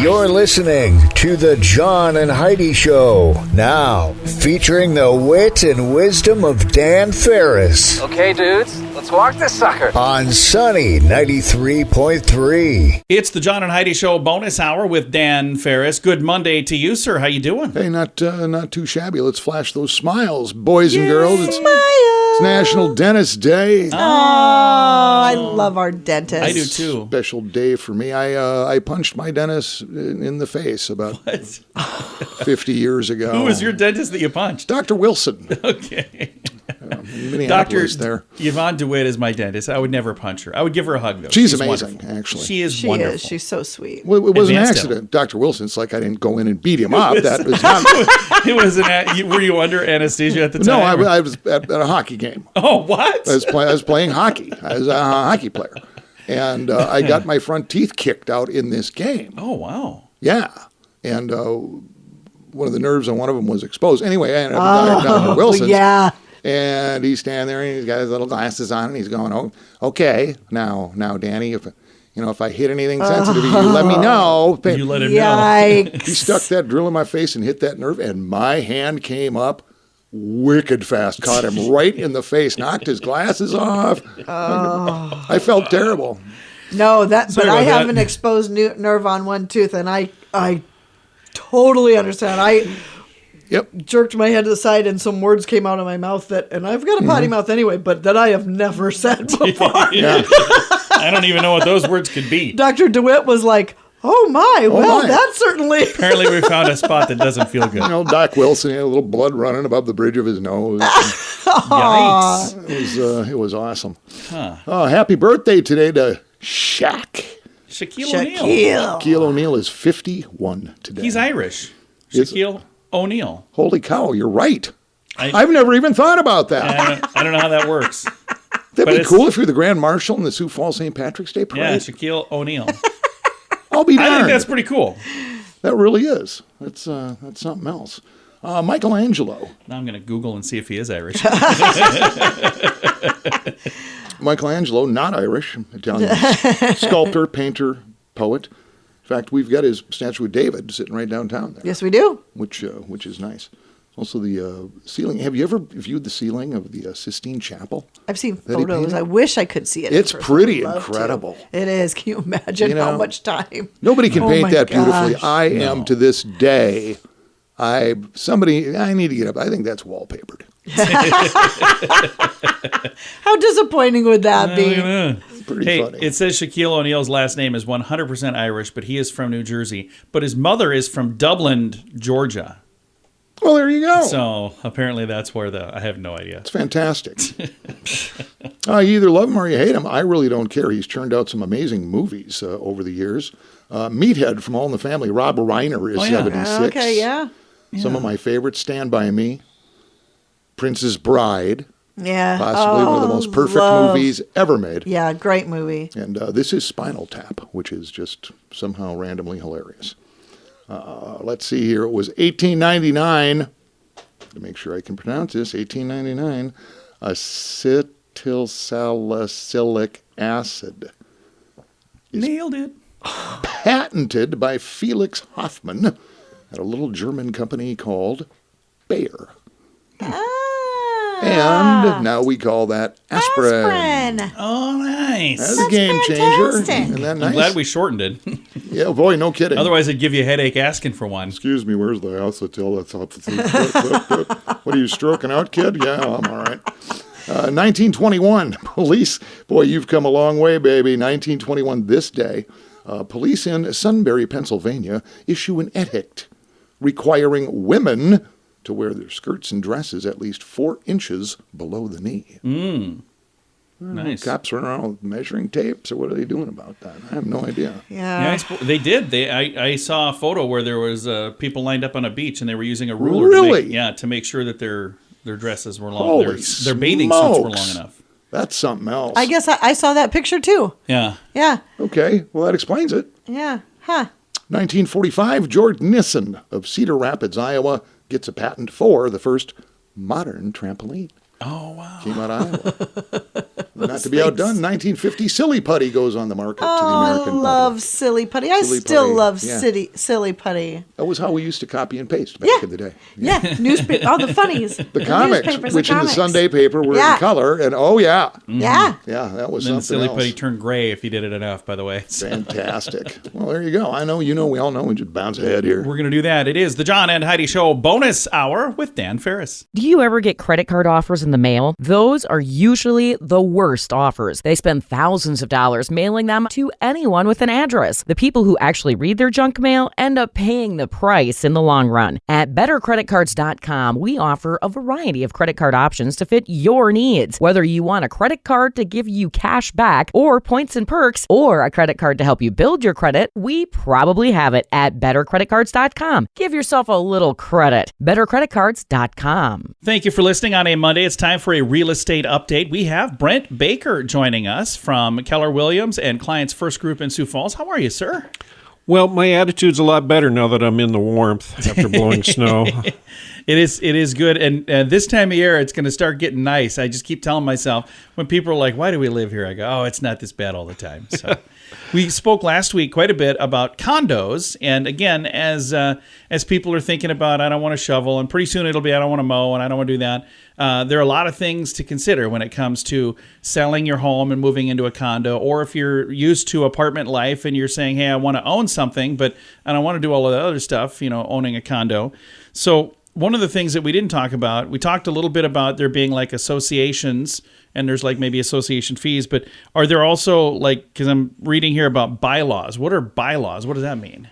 You're listening to the John and Heidi Show. Now, featuring the wit and wisdom of Dan Ferris. Okay, dudes, let's walk this sucker. On Sunny 93.3. It's the John and Heidi Show bonus hour with Dan Ferris. Good Monday to you, sir. How you doing? Hey, not too shabby. Let's flash those smiles, boys and girls. It's National Dentist Day. Oh, I love our dentist. I do too. Special day for me. I punched my dentist in the face about 50 years ago. Who was your dentist that you punched? Dr. Wilson. Okay. Dr. Dr. Yvonne DeWitt is my dentist. I would never punch her. I would give her a hug, though. She's amazing, wonderful. actually. She is She wonderful. is. She's so sweet. Well, it was an Advanced accident. Dr. Wilson, it's like I didn't go in and beat him up. That was not... It was were you under anesthesia at the time? No, I was at a hockey game. Oh, what? I was playing hockey. I was a hockey player. And I got my front teeth kicked out in this game. Oh, wow. Yeah. And one of the nerves on one of them was exposed. Anyway, I ended up Dr. Wilson's. Yeah. And he's standing there and he's got his little glasses on and he's going, "Oh, okay, now, Danny, if I hit anything sensitive, you let me know." You let him know. Yikes. He stuck that drill in my face and hit that nerve, and my hand came up wicked fast, caught him right in the face, knocked his glasses off. I felt terrible. No, but I about have that. an exposed nerve on one tooth, and I totally understand. I jerked my head to the side, and some words came out of my mouth and I've got a potty mouth anyway, but that I have never said before. Yeah. I don't even know what those words could be. Dr. DeWitt was like, "Oh my, that certainly." Apparently, we found a spot that doesn't feel good. Doc Wilson had a little blood running above the bridge of his nose. Yikes. It was awesome. Oh, happy birthday today to Shaq. Shaquille O'Neal. Shaquille O'Neal is 51 today. He's Irish. Shaquille O'Neal. Holy cow, you're right. I've never even thought about that. I don't know how that works. That'd be cool if you're the Grand Marshal in the Sioux Falls St. Patrick's Day Parade. Yeah, Shaquille O'Neal. I'll be darned. I think that's pretty cool. That really is. That's something else. Michelangelo. Now I'm going to Google and see if he is Irish. Michelangelo, not Irish, Italian sculptor, painter, poet. In fact, we've got his statue of David sitting right downtown there. Yes, we do. Which is nice. Also, the ceiling. Have you ever viewed the ceiling of the Sistine Chapel? I've seen that he photos. painted? I wish I could see it. It's in person. pretty I'd love incredible. to. It is. Can you imagine how much time? Nobody can paint that beautifully. Gosh. I am to this day. I need to get up. I think that's wallpapered. How disappointing would that be? Pretty funny. It says Shaquille O'Neal's last name is 100% Irish, but he is from New Jersey. But his mother is from Dublin, Georgia. Well, there you go. So apparently that's where I have no idea. It's fantastic. You either love him or you hate him. I really don't care. He's churned out some amazing movies over the years. Meathead from All in the Family, Rob Reiner is 76. Okay, yeah. Some of my favorites, Stand By Me, Princess Bride, Yeah. possibly one of the most perfect movies ever made. Yeah, great movie. And this is Spinal Tap, which is just somehow randomly hilarious. Let's see here. It was 1899. To make sure I can pronounce this, 1899. Acetylsalicylic acid Nailed it. patented by Felix Hoffmann at a little German company called Bayer. And now we call that aspirin. Oh, nice. That's a game changer. Isn't that nice? I'm glad we shortened it. Yeah, boy, no kidding. Otherwise, it'd give you a headache asking for one. Excuse me, where's the acetyl? What are you stroking out, kid? Yeah, I'm all right. 1921, police. Boy, you've come a long way, baby. 1921, this day. Police in Sunbury, Pennsylvania, issue an edict requiring women to wear their skirts and dresses at least 4 inches below the knee. Nice. Cops running around with measuring tapes, or what are they doing about that? I have no idea. Yeah. They did. I saw a photo where there was people lined up on a beach and they were using a ruler. Really? To make sure that their dresses were long. Holy Their bathing suits were long smokes. enough. That's something else. I guess I saw that picture too. Yeah. Yeah. Okay, well, that explains it. Yeah. Huh. 1945, George Nissen of Cedar Rapids, Iowa, gets a patent for the first modern trampoline. Oh, wow. Came out of Iowa. Not to be outdone, 1950 Silly Putty goes on the market to the American I love public. Silly Putty. I Silly still Putty, love yeah. Silly Putty. That was how we used to copy and paste back in the day. Yeah, newspaper. Oh, the funnies. The comics, newspapers which and in the comics. Sunday paper were in color, and Yeah. yeah, that was And then something Silly else. Putty turned gray if you did it enough, by the way. So Fantastic. Well, there you go. I know, you know, we all know. We just bounce ahead here. we're going to do that. It is the John and Heidi Show bonus hour with Dan Ferris. Do you ever get credit card offers in the mail? Those are usually the worst offers. They spend thousands of dollars mailing them to anyone with an address. The people who actually read their junk mail end up paying the price in the long run. At bettercreditcards.com, we offer a variety of credit card options to fit your needs. Whether you want a credit card to give you cash back or points and perks, or a credit card to help you build your credit, we probably have it at bettercreditcards.com. Give yourself a little credit. bettercreditcards.com. Thank you for listening on a Monday. It's time for a real estate update. We have Brent Baker joining us from Keller Williams and Clients First Group in Sioux Falls. How are you, sir? Well, my attitude's a lot better now that I'm in the warmth after blowing snow. It is good, and this time of year, it's going to start getting nice. I just keep telling myself, when people are like, why do we live here? I go, oh, it's not this bad all the time. So we spoke last week quite a bit about condos, and again, as people are thinking about, I don't want to shovel, and pretty soon it'll be, I don't want to mow, and I don't want to do that. There are a lot of things to consider when it comes to selling your home and moving into a condo, or if you're used to apartment life and you're saying, hey, I want to own something, but I don't want to do all of the other stuff, owning a condo. So one of the things that we didn't talk about, we talked a little bit about there being like associations, and there's like maybe association fees, but are there also like, because I'm reading here about bylaws. What are bylaws? What does that mean?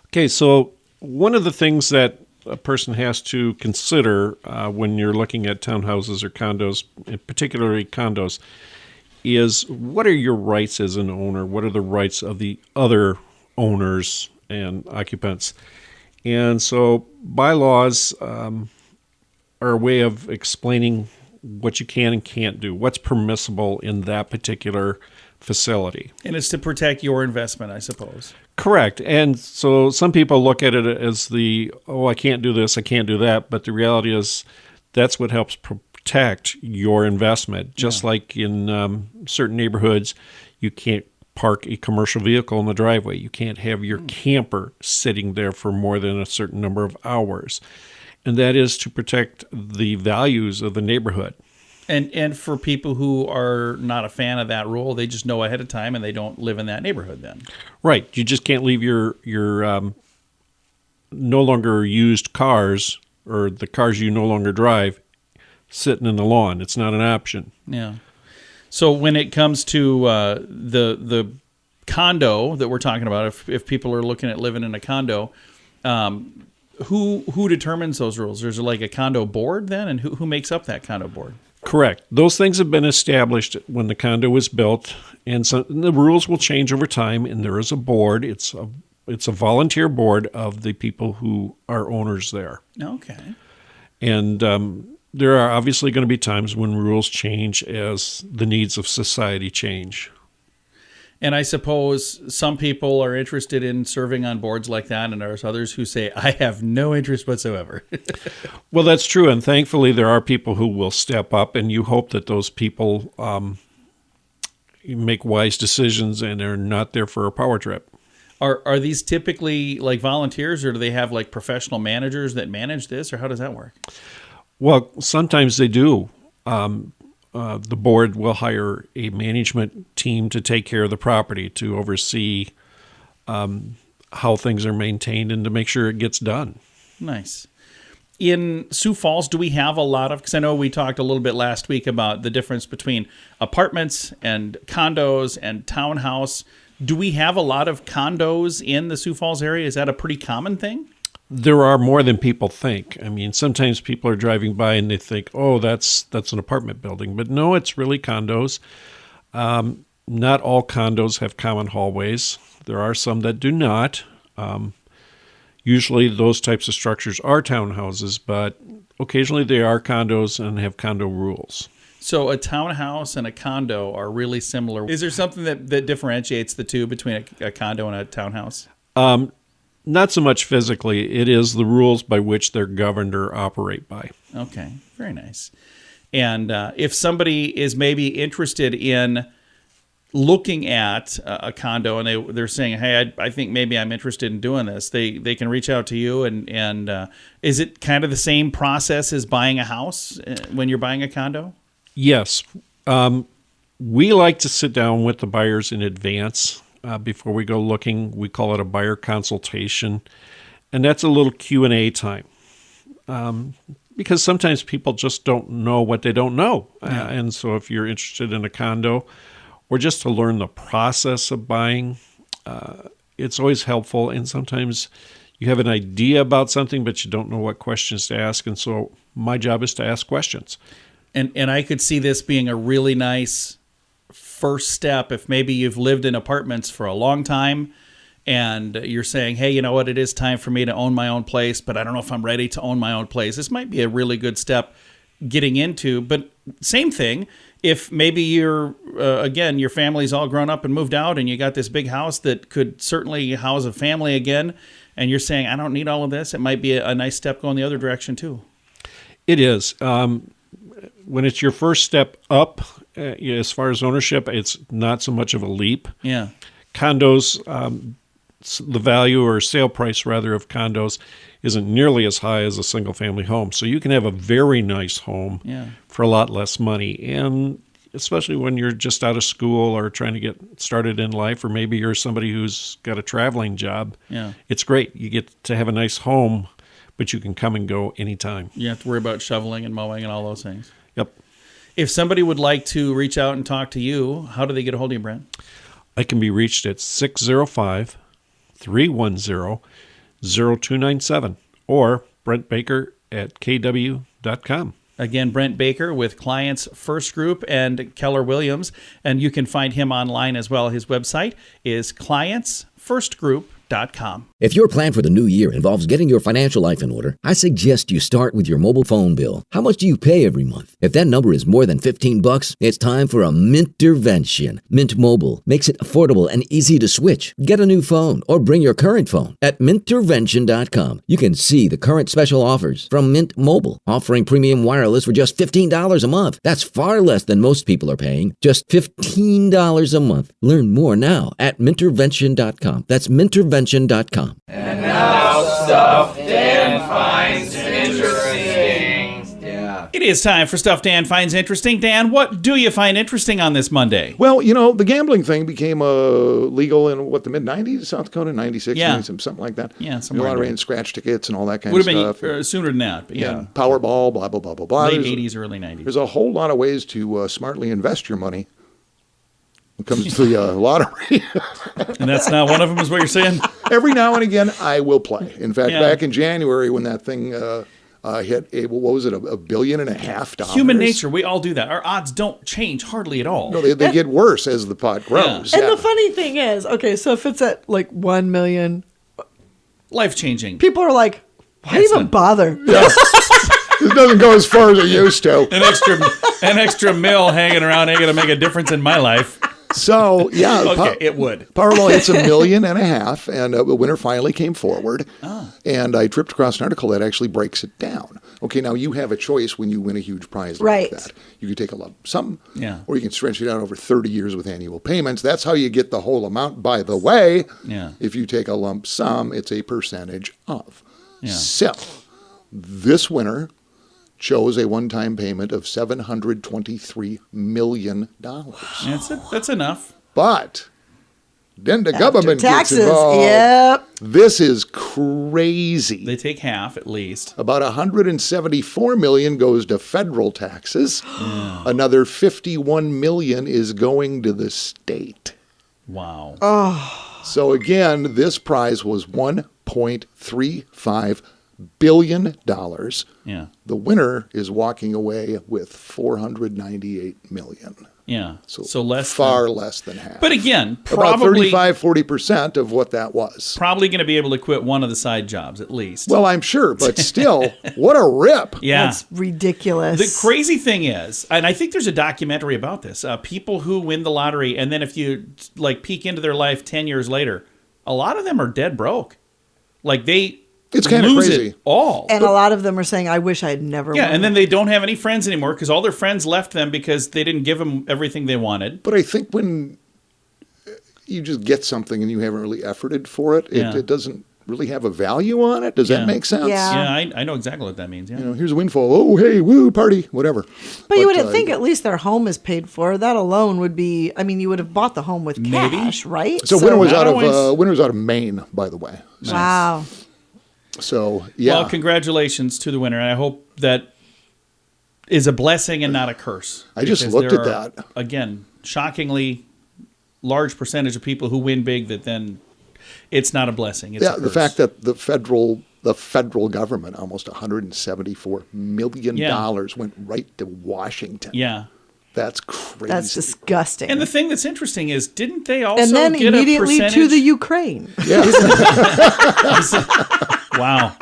Okay, so one of the things that a person has to consider when you're looking at townhouses or condos, particularly condos, is what are your rights as an owner? What are the rights of the other owners and occupants? And so bylaws are a way of explaining what you can and can't do, what's permissible in that particular facility. And it's to protect your investment, I suppose. Correct. And so some people look at it as I can't do this, I can't do that. But the reality is that's what helps protect your investment. Just like in certain neighborhoods, you can't park a commercial vehicle in the driveway. You can't have your camper sitting there for more than a certain number of hours. And that is to protect the values of the neighborhood. And for people who are not a fan of that rule, they just know ahead of time and they don't live in that neighborhood then. Right. You just can't leave your no longer used cars or the cars you no longer drive sitting in the lawn. It's not an option. Yeah. So when it comes to the condo that we're talking about, if people are looking at living in a condo, who determines those rules? There's like a condo board then, and who makes up that condo board? Correct. Those things have been established when the condo was built, and so the rules will change over time. And there is a board. It's a volunteer board of the people who are owners there. Okay. And there are obviously going to be times when rules change as the needs of society change. And I suppose some people are interested in serving on boards like that, and there's others who say, I have no interest whatsoever. Well, that's true, and thankfully there are people who will step up, and you hope that those people make wise decisions and are not there for a power trip. Are these typically like volunteers, or do they have like professional managers that manage this, or how does that work? Well, sometimes they do. The board will hire a management team to take care of the property, to oversee how things are maintained and to make sure it gets done. Nice. In Sioux Falls, do we have a lot of, because I know we talked a little bit last week about the difference between apartments and condos and townhouse. Do we have a lot of condos in the Sioux Falls area? Is that a pretty common thing? There are more than people think. I mean, sometimes people are driving by and they think, oh, that's an apartment building. But no, it's really condos. Not all condos have common hallways. There are some that do not. Usually those types of structures are townhouses, but occasionally they are condos and have condo rules. So a townhouse and a condo are really similar. Is there something that differentiates the two between a condo and a townhouse? Not so much physically. It is the rules by which they're governed or operate by. Okay, very nice. And if somebody is maybe interested in looking at a condo and they're saying, hey, I think maybe I'm interested in doing this, they can reach out to you. And is it kind of the same process as buying a house when you're buying a condo? Yes. We like to sit down with the buyers in advance before we go looking. We call it a buyer consultation. And that's a little Q&A time. Because sometimes people just don't know what they don't know. Yeah. And so if you're interested in a condo or just to learn the process of buying, it's always helpful. And sometimes you have an idea about something, but you don't know what questions to ask. And so my job is to ask questions. And I could see this being a really nice first step if maybe you've lived in apartments for a long time and you're saying, hey, you know what, it is time for me to own my own place, but I don't know if I'm ready to own my own place. This might be a really good step getting into. But same thing, if maybe you're, again, your family's all grown up and moved out and you got this big house that could certainly house a family again, and you're saying, I don't need all of this, it might be a nice step going the other direction too. It is. When it's your first step up, as far as ownership, it's not so much of a leap. Yeah. Condos, the value or sale price, rather, of condos isn't nearly as high as a single-family home. So you can have a very nice home for a lot less money. And especially when you're just out of school or trying to get started in life, or maybe you're somebody who's got a traveling job, it's great. You get to have a nice home, but you can come and go anytime. You have to worry about shoveling and mowing and all those things. Yep. If somebody would like to reach out and talk to you, how do they get a hold of you, Brent? I can be reached at 605-310-0297 or Brent Baker at kw.com. Again, Brent Baker with Clients First Group and Keller Williams. And you can find him online as well. His website is clientsfirstgroup.com. If your plan for the new year involves getting your financial life in order, I suggest you start with your mobile phone bill. How much do you pay every month? If that number is more than $15, it's time for a Mintervention. Mint Mobile makes it affordable and easy to switch. Get a new phone or bring your current phone. At Mintervention.com, you can see the current special offers from Mint Mobile, offering premium wireless for just $15 a month. That's far less than most people are paying, just $15 a month. Learn more now at Mintervention.com. That's Mintervention.com. And now, stuff Dan finds interesting. Yeah. It is time for Stuff Dan Finds Interesting. Dan, what do you find interesting on this Monday? Well, the gambling thing became legal in, the mid-90s, South Dakota, 96, something like that. Yeah, a lot of rain scratch tickets and all that kind of stuff. Would have been sooner than that. But yeah. Powerball, blah, blah, blah, blah, blah. Late 80s, early 90s. There's a whole lot of ways to smartly invest your money when it comes to the lottery. And that's not one of them, is what you're saying? Every now and again, I will play. In fact, back in January when that thing hit, what was it, $1.5 billion? Human nature, we all do that. Our odds don't change hardly at all. No, they get worse as the pot grows. And the funny thing is, okay, so if it's at like 1 million. Life-changing. People are like, why even bother? Yeah. It doesn't go as far as it used to. An extra mil hanging around ain't going to make a difference in my life. So, yeah. Okay, it would. Powerball hits $1.5 million, and the winner finally came forward. And I tripped across an article that actually breaks it down. Okay, now you have a choice when you win a huge prize like that. You can take a lump sum, or you can stretch it out over 30 years with annual payments. That's how you get the whole amount. By the way, if you take a lump sum, it's a percentage of. So, this winner chose a one-time payment of $723 million. That's enough. But then the government taxes, gets involved. Yep. This is crazy. They take half at least. About $174 million goes to federal taxes. Another $51 million is going to the state. Wow. So again, this prize was $1.35 billion. Yeah. The winner is walking away with $498 million. Yeah. So less than half. But again, about probably 35-40% of what that was. Probably going to be able to quit one of the side jobs at least. Well, I'm sure, but still, what a rip. Yeah. That's ridiculous. The crazy thing is, and I think there's a documentary about this, people who win the lottery, and then if you peek into their life 10 years later, a lot of them are dead broke. It's kind of lose crazy. it all. And a lot of them are saying, I wish I had never Yeah, won and then it. they don't have any friends anymore because all their friends left them because they didn't give them everything they wanted. But I think when you just get something and you haven't really efforted for it, it doesn't really have a value on it. Does that make sense? Yeah. Yeah, I know exactly what that means. Yeah. You know, here's a windfall. Oh, hey, woo, party, whatever. But you would think at least their home is paid for. That alone would be, I mean, you would have bought the home with cash, right? So winner was out of Maine, by the way. Wow. So, yeah. Well, congratulations to the winner. And I hope that is a blessing and not a curse. I just Because looked there at are, again, shockingly large percentage of people who win big that then it's not a blessing. It's a curse. The fact that the federal government, almost $174 million went right to Washington. Yeah. That's crazy. That's disgusting. And the thing that's interesting is, didn't they also and then get immediately a percentage? to the Ukraine. Yeah. Wow.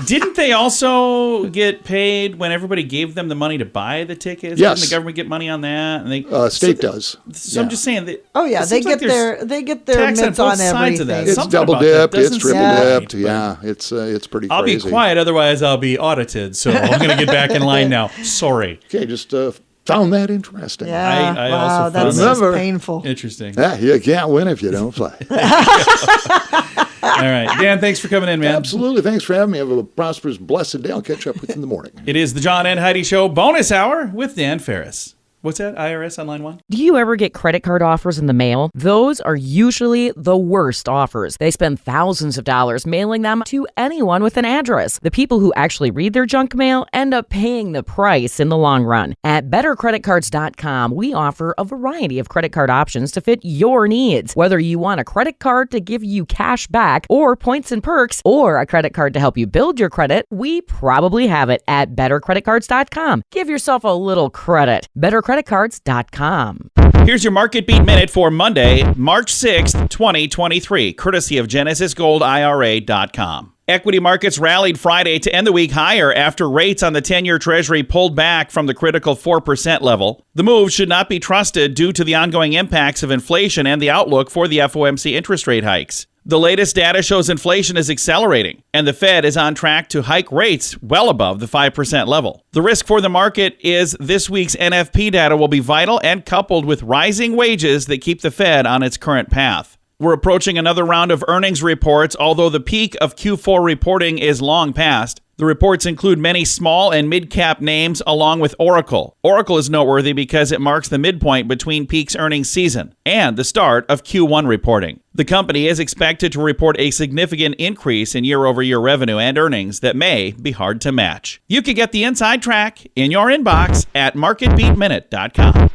Didn't they also get paid when everybody gave them the money to buy the tickets? Yes. Didn't the government get money on that? And they State does. So I'm just saying that. Oh yeah, they get their tax on mitts both on sides of that. everything. It's Something double about that dipped. It's doesn't triple seem dipped. right, Yeah, it's pretty I'll crazy. be quiet, otherwise I'll be audited. So I'm going to get back in line now. Sorry. Okay, just found that interesting. Yeah, I wow, also found that's that just painful. Interesting. Yeah, you can't win if you don't play. All right, Dan, thanks for coming in, man. Absolutely. Thanks for having me. Have a prosperous, blessed day. I'll catch up with you in the morning. It is the John and Heidi Show bonus hour with Dan Ferris. What's that? IRS on line one? Do you ever get credit card offers in the mail? Those are usually the worst offers. They spend thousands of dollars mailing them to anyone with an address. The people who actually read their junk mail end up paying the price in the long run. At bettercreditcards.com, we offer a variety of credit card options to fit your needs. Whether you want a credit card to give you cash back or points and perks, or a credit card to help you build your credit, we probably have it at bettercreditcards.com. Give yourself a little credit. bettercreditcards.com. Here's your Market Beat Minute for Monday, March 6th, 2023, courtesy of GenesisGoldIRA.com. Equity markets rallied Friday to end the week higher after rates on the 10-year Treasury pulled back from the critical 4% level. The move should not be trusted due to the ongoing impacts of inflation and the outlook for the FOMC interest rate hikes. The latest data shows inflation is accelerating, and the Fed is on track to hike rates well above the 5% level. The risk for the market is this week's NFP data will be vital and coupled with rising wages that keep the Fed on its current path. We're approaching another round of earnings reports, although the peak of Q4 reporting is long past. The reports include many small and mid-cap names along with Oracle. Oracle is noteworthy because it marks the midpoint between peak's earnings season and the start of Q1 reporting. The company is expected to report a significant increase in year-over-year revenue and earnings that may be hard to match. You can get the inside track in your inbox at marketbeatminute.com.